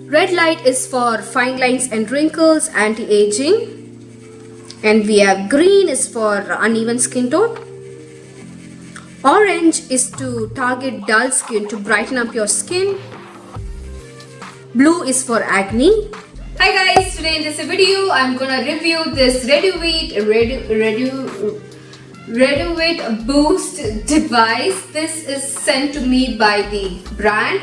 Red light is for fine lines and wrinkles, anti-aging. And we have green is for uneven skin tone. Orange is to target dull skin to brighten up your skin. Blue is for acne. Hi guys, today in this video I'm gonna review this Reduit BOOST device. This is sent to me by the brand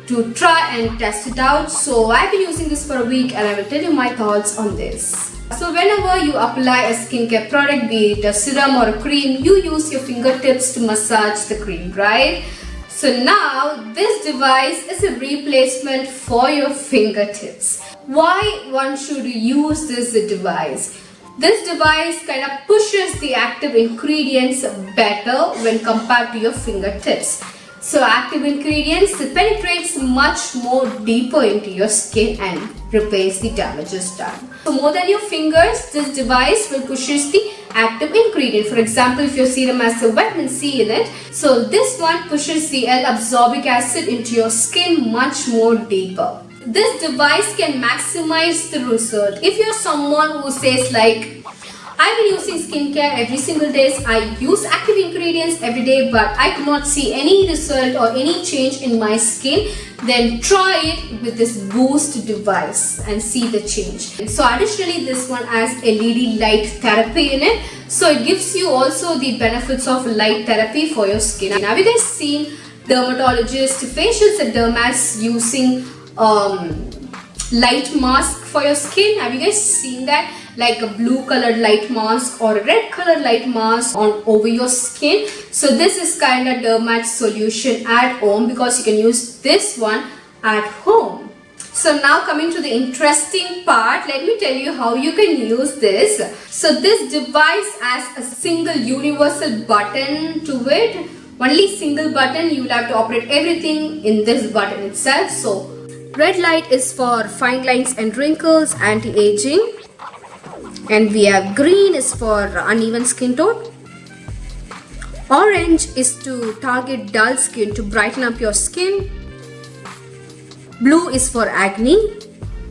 to try and test it out. So I've been using this for a week and I will tell you my thoughts on this. So whenever you apply a skincare product, be it a serum or a cream, you use your fingertips to massage the cream, right? So now this device is a replacement for your fingertips. Why one should use this device? This device kind of pushes the active ingredients better when compared to your fingertips. So active ingredients penetrates much more deeper into your skin and repairs the damages done. So more than your fingers, this device will pushes the active ingredient. For example, if your serum has a vitamin C in it, so this one pushes the L-ascorbic acid into your skin much more deeper. This device can maximize the result. If you're someone who says like, I've been using skincare every single day, I use active ingredients every day but I could not see any result or any change in my skin, then try it with this Boost device and see the change. And so additionally this one has LED light therapy in it, so it gives you also the benefits of light therapy for your skin. Now have you guys seen dermatologists, facials and dermats using light mask for your skin? Have you guys seen that? Like a blue colored light mask or a red colored light mask on over your skin. So this is kind of dermat solution at home because you can use this one at home. So now coming to the interesting part, let me tell you how you can use this. So this device has a single universal button to it. Only single button, you will have to operate everything in this button itself. So red light is for fine lines and wrinkles, anti-aging. And we have green is for uneven skin tone. Orange is to target dull skin to brighten up your skin. Blue is for acne.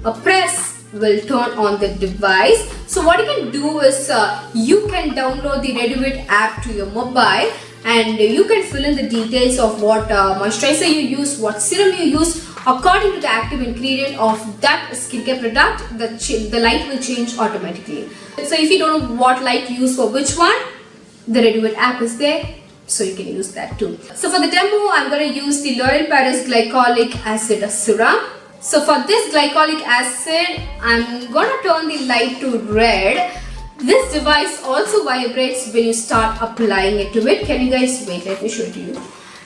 A press will turn on the device. So what you can do is you can download the Reduit app to your mobile and you can fill in the details of what moisturizer you use, what serum you use. According to the active ingredient of that skincare product, the light will change automatically. So if you don't know what light to use for which one, the Reduit app is there, so you can use that too. So for the demo, I'm going to use the L'Oréal Paris Glycolic Acid Serum. So for this glycolic acid, I'm going to turn the light to red. This device also vibrates when you start applying it to it. Can you guys wait? Let me show it to you.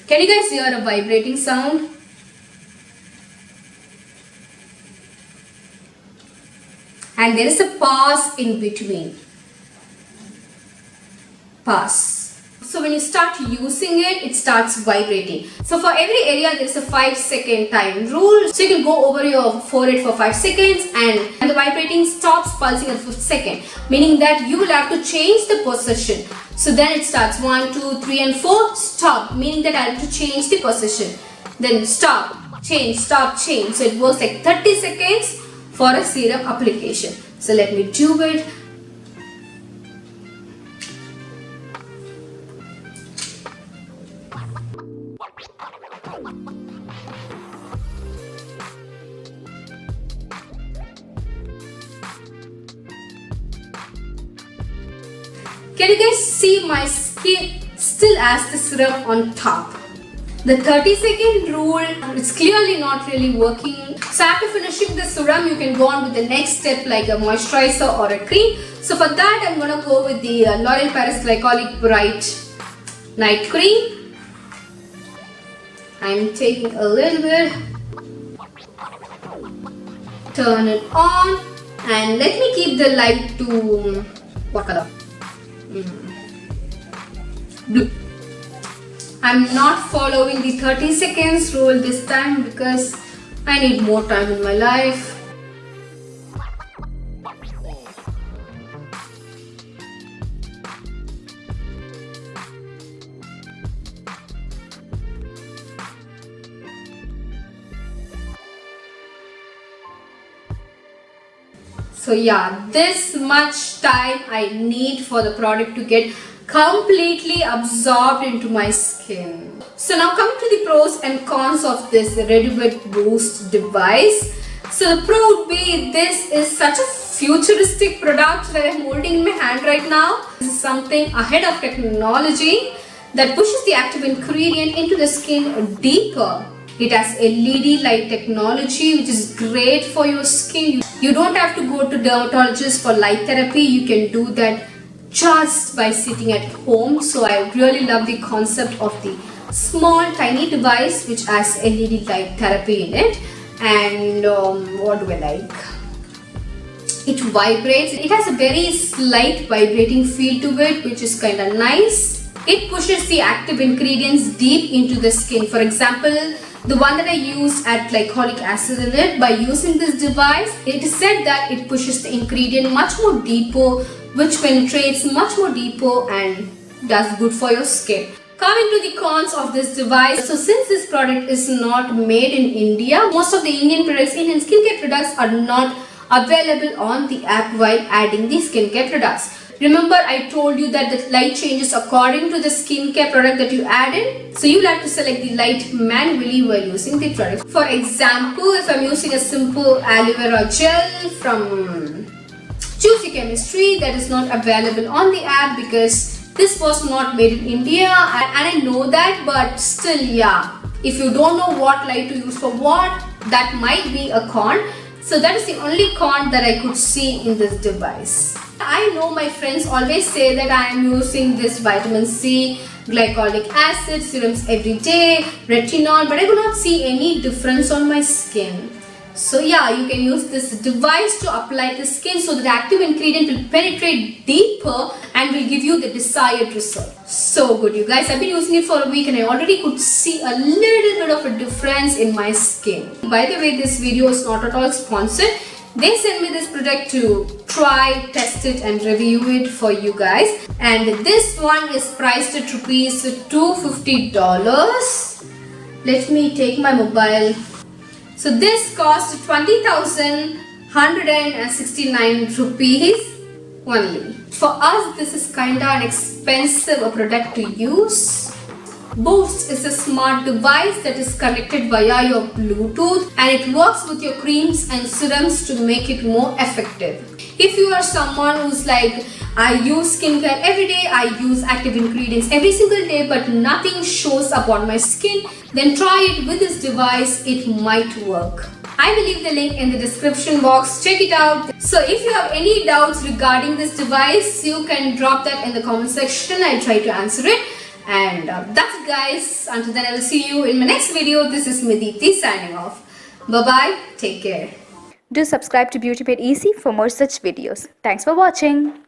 Can you guys hear a vibrating sound? And there is a pause in between. Pause. So when you start using it, it starts vibrating. So for every area, there is a 5-second time rule. So you can go over your forehead for 5 seconds and the vibrating stops pulsing at 5th second. Meaning that you will have to change the position. So then it starts 1, 2, 3 and 4, stop. Meaning that I have to change the position. Then stop, change, stop, change. So it works like 30 seconds for a serum application. So let me do it. Can you guys see my skin still has the serum on top? The 30-second rule, it's clearly not really working. So after finishing the serum, you can go on with the next step like a moisturizer or a cream. So for that, I'm going to go with the L'Oréal Paris Glycolic Bright Night Cream. I'm taking a little bit. Turn it on. And let me keep the light to, what color? Blue. I'm not following the 30 seconds rule this time because I need more time in my life. So yeah, this much time I need for the product to get completely absorbed into my skin. So now coming to the pros and cons of this Reduit BOOST device. So the pro would be, this is such a futuristic product that I'm holding in my hand right now. This is something ahead of technology that pushes the active ingredient into the skin deeper. It has LED light technology, which is great for your skin. You don't have to go to dermatologists for light therapy. You can do that just by sitting at home. So I really love the concept of the small tiny device which has LED light therapy in it. And what do I like? It vibrates. It has a very slight vibrating feel to it, which is kind of nice. It pushes the active ingredients deep into the skin. For example, the one that I used had glycolic acid in it. By using this device, it is said that it pushes the ingredient much more deeper, which penetrates much more deeper and does good for your skin. Coming to the cons of this device. So since this product is not made in India, most of the Indian products, Indian skincare products are not available on the app while adding the skincare products. Remember, I told you that the light changes according to the skincare product that you add in. So you'll have to select the light manually while using the product. For example, if I'm using a simple aloe vera gel from Juicy Chemistry, that is not available on the app because this was not made in India, and I know that, but still, yeah, if you don't know what light to use for what, that might be a con. So that is the only con that I could see in this device. I know my friends always say that I am using this vitamin C, glycolic acid serums every day, retinol, but I could not see any difference on my skin. So yeah, you can use this device to apply the skin so that the active ingredient will penetrate deeper and will give you the desired result. So good, you guys. I've been using it for a week and I already could see a little bit of a difference in my skin. By the way, this video is not at all sponsored. They sent me this product to try, test it and review it for you guys. And this one is priced at rupees $250. Let me take my mobile. So this cost 20,169 rupees only. For us, this is kinda an expensive product to use. Boost is a smart device that is connected via your Bluetooth and it works with your creams and serums to make it more effective. If you are someone who's like, I use skincare every day, I use active ingredients every single day, but nothing shows up on my skin, then try it with this device. It might work. I will leave the link in the description box. Check it out. So if you have any doubts regarding this device, you can drop that in the comment section. I'll try to answer it. And that's it, guys. Until then, I will see you in my next video. This is Mediti signing off. Bye-bye. Take care. Do subscribe to Beauty Made Easy for more such videos. Thanks for watching.